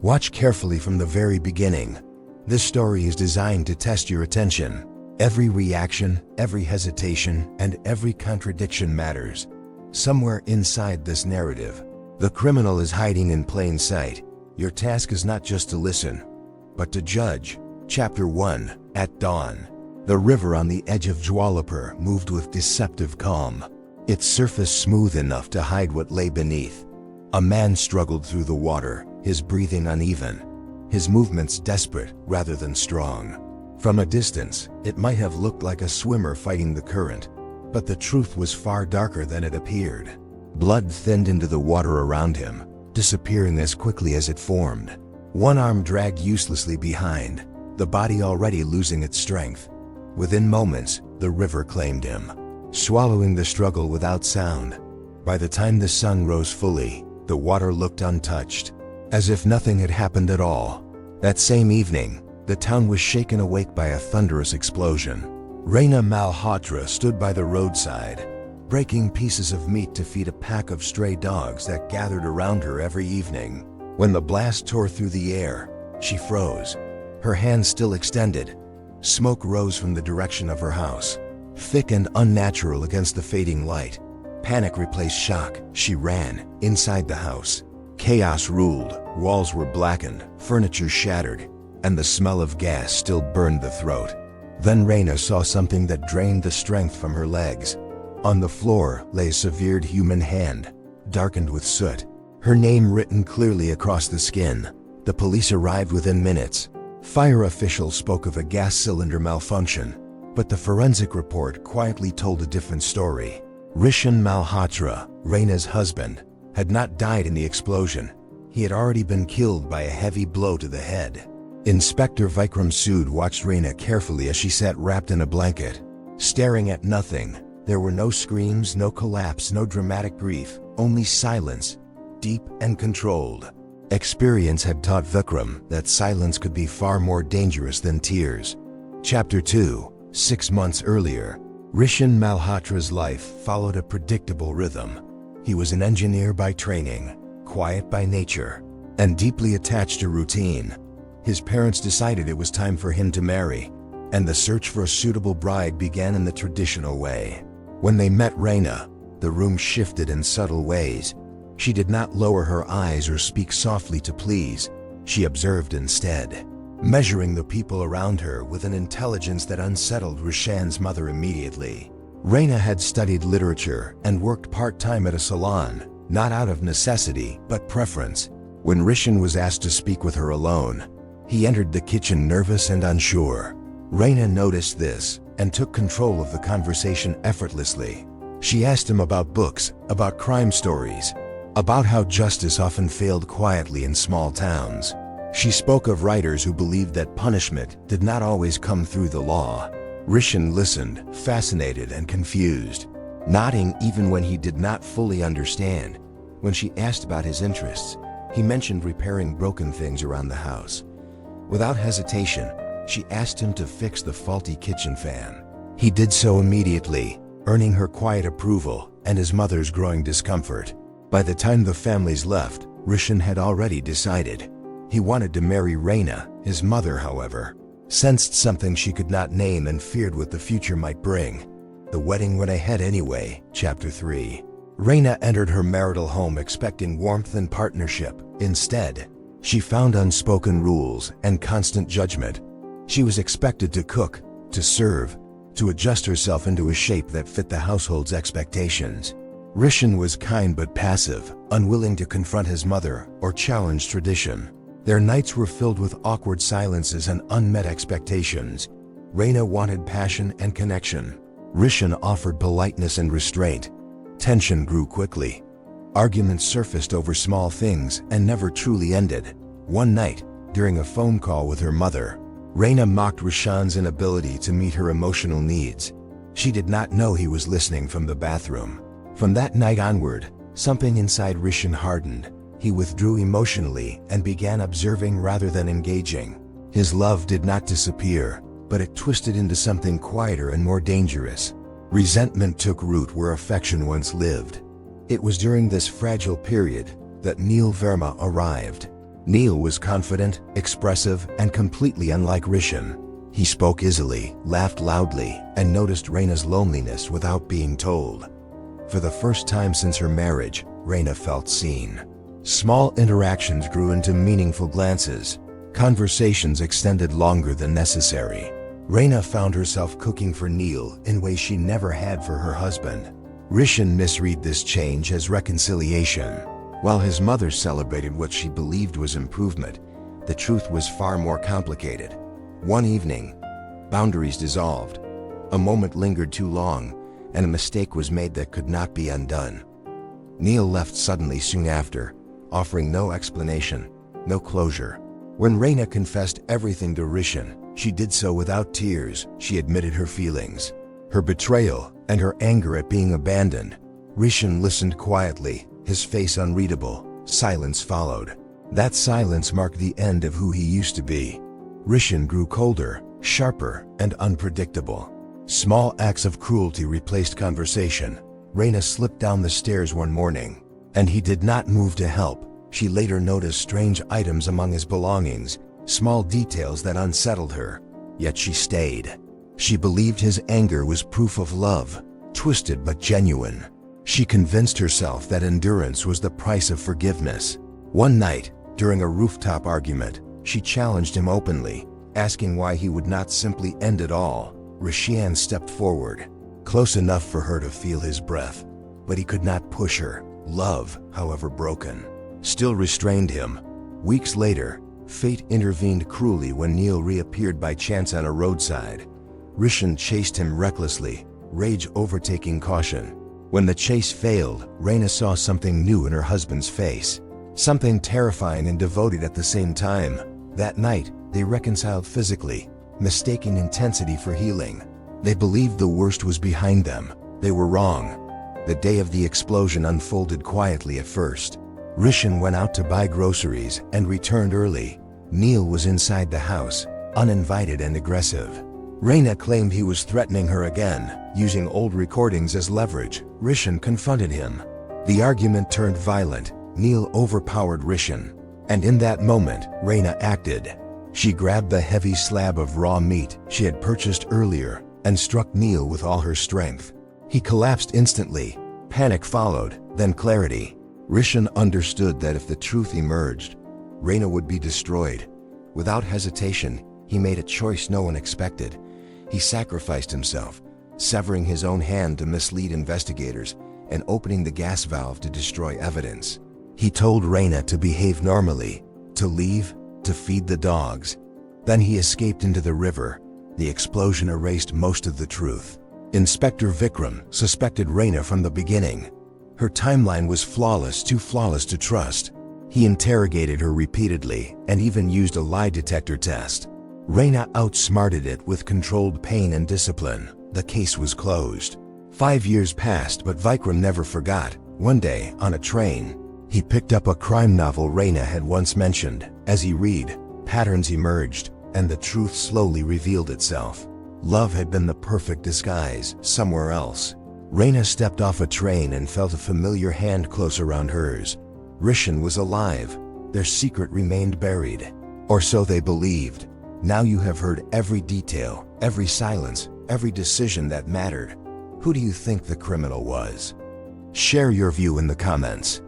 Watch carefully from the very beginning. This story is designed to test your attention. Every reaction, every hesitation, and every contradiction matters. Somewhere inside this narrative, the criminal is hiding in plain sight. Your task is not just to listen, but to judge. Chapter 1. At dawn. The river on the edge of Jwalapur moved with deceptive calm, its surface smooth enough to hide what lay beneath. A man struggled through the water, his breathing uneven, his movements desperate rather than strong. From a distance, it might have looked like a swimmer fighting the current, but the truth was far darker than it appeared. Blood thinned into the water around him, disappearing as quickly as it formed. One arm dragged uselessly behind, the body already losing its strength. Within moments, the river claimed him, swallowing the struggle without sound. By the time the sun rose fully, the water looked untouched, as if nothing had happened at all. That same evening, the town was shaken awake by a thunderous explosion. Raina Malhotra stood by the roadside, breaking pieces of meat to feed a pack of stray dogs that gathered around her every evening. When the blast tore through the air, she froze, her hands still extended. Smoke rose from the direction of her house, thick and unnatural against the fading light. Panic replaced shock. She ran inside the house. Chaos ruled. Walls were blackened, furniture shattered, and the smell of gas still burned the throat. Then Raina saw something that drained the strength from her legs. On the floor lay a severed human hand, darkened with soot, her name written clearly across the skin. The police arrived within minutes. Fire officials spoke of a gas cylinder malfunction, but the forensic report quietly told a different story. Rishan Malhotra, Raina's husband, had not died in the explosion. He had already been killed by a heavy blow to the head. Inspector Vikram Sood watched Raina carefully as she sat wrapped in a blanket, staring at nothing. There were no screams, no collapse, no dramatic grief, only silence, deep and controlled. Experience had taught Vikram that silence could be far more dangerous than tears. Chapter 2. 6 months earlier, Rishan Malhotra's life followed a predictable rhythm. He was an engineer by training, quiet by nature, and deeply attached to routine. His parents decided it was time for him to marry, and the search for a suitable bride began in the traditional way. When they met Raina, the room shifted in subtle ways. She did not lower her eyes or speak softly to please. She observed instead, measuring the people around her with an intelligence that unsettled Rishan's mother immediately. Raina had studied literature and worked part-time at a salon, not out of necessity, but preference. When Rishan was asked to speak with her alone, he entered the kitchen nervous and unsure. Raina noticed this and took control of the conversation effortlessly. She asked him about books, about crime stories, about how justice often failed quietly in small towns. She spoke of writers who believed that punishment did not always come through the law. Rishan listened, fascinated and confused, nodding even when he did not fully understand. When she asked about his interests, he mentioned repairing broken things around the house. Without hesitation, she asked him to fix the faulty kitchen fan. He did so immediately, earning her quiet approval and his mother's growing discomfort. By the time the families left, Rishan had already decided. He wanted to marry Raina. His mother, however, sensed something she could not name and feared what the future might bring. The wedding went ahead anyway. Chapter 3. Raina entered her marital home expecting warmth and partnership. Instead, she found unspoken rules and constant judgment. She was expected to cook, to serve, to adjust herself into a shape that fit the household's expectations. Rishan was kind but passive, unwilling to confront his mother or challenge tradition. Their nights were filled with awkward silences and unmet expectations. Raina wanted passion and connection. Rishan offered politeness and restraint. Tension grew quickly. Arguments surfaced over small things and never truly ended. One night, during a phone call with her mother, Raina mocked Rishan's inability to meet her emotional needs. She did not know he was listening from the bathroom. From that night onward, something inside Rishan hardened. He withdrew emotionally and began observing rather than engaging. His love did not disappear, but it twisted into something quieter and more dangerous. Resentment took root where affection once lived. It was during this fragile period that Neil Verma arrived. Neil was confident, expressive, and completely unlike Rishan. He spoke easily, laughed loudly, and noticed Raina's loneliness without being told. For the first time since her marriage, Raina felt seen. Small interactions grew into meaningful glances. Conversations extended longer than necessary. Raina found herself cooking for Neil in ways she never had for her husband. Rishan misread this change as reconciliation. While his mother celebrated what she believed was improvement, the truth was far more complicated. One evening, boundaries dissolved. A moment lingered too long, and a mistake was made that could not be undone. Neil left suddenly soon after, offering no explanation, no closure. When Raina confessed everything to Rishan, she did so without tears. She admitted her feelings, her betrayal, and her anger at being abandoned. Rishan listened quietly, his face unreadable. Silence followed. That silence marked the end of who he used to be. Rishan grew colder, sharper, and unpredictable. Small acts of cruelty replaced conversation. Raina slipped down the stairs one morning, and he did not move to help. She later noticed strange items among his belongings, small details that unsettled her. Yet she stayed. She believed his anger was proof of love, twisted but genuine. She convinced herself that endurance was the price of forgiveness. One night, during a rooftop argument, she challenged him openly, asking why he would not simply end it all. Rishan stepped forward, close enough for her to feel his breath, but he could not push her. Love, however broken, still restrained him. Weeks later, fate intervened cruelly when Neil reappeared by chance on a roadside. Rishan chased him recklessly, rage overtaking caution. When the chase failed, Raina saw something new in her husband's face, something terrifying and devoted at the same time. That night, they reconciled physically, mistaking intensity for healing. They believed the worst was behind them. They were wrong. The day of the explosion unfolded quietly at first. Rishan went out to buy groceries and returned early. Neil was inside the house, uninvited and aggressive. Raina claimed he was threatening her again, using old recordings as leverage. Rishan confronted him. The argument turned violent. Neil overpowered Rishan, and in that moment, Raina acted. She grabbed the heavy slab of raw meat she had purchased earlier and struck Neil with all her strength. He collapsed instantly. Panic followed, then clarity. Rishan understood that if the truth emerged, Raina would be destroyed. Without hesitation, he made a choice no one expected. He sacrificed himself, severing his own hand to mislead investigators and opening the gas valve to destroy evidence. He told Raina to behave normally, to leave, to feed the dogs. Then he escaped into the river. The explosion erased most of the truth. Inspector Vikram suspected Raina from the beginning. Her timeline was flawless, too flawless to trust. He interrogated her repeatedly and even used a lie detector test. Raina outsmarted it with controlled pain and discipline. The case was closed. 5 years passed, but Vikram never forgot. One day, on a train, he picked up a crime novel Raina had once mentioned. As he read, patterns emerged, and the truth slowly revealed itself. Love had been the perfect disguise somewhere else. Raina stepped off a train and felt a familiar hand close around hers. Rishan was alive. Their secret remained buried. Or so they believed. Now you have heard every detail, every silence, every decision that mattered. Who do you think the criminal was? Share your view in the comments.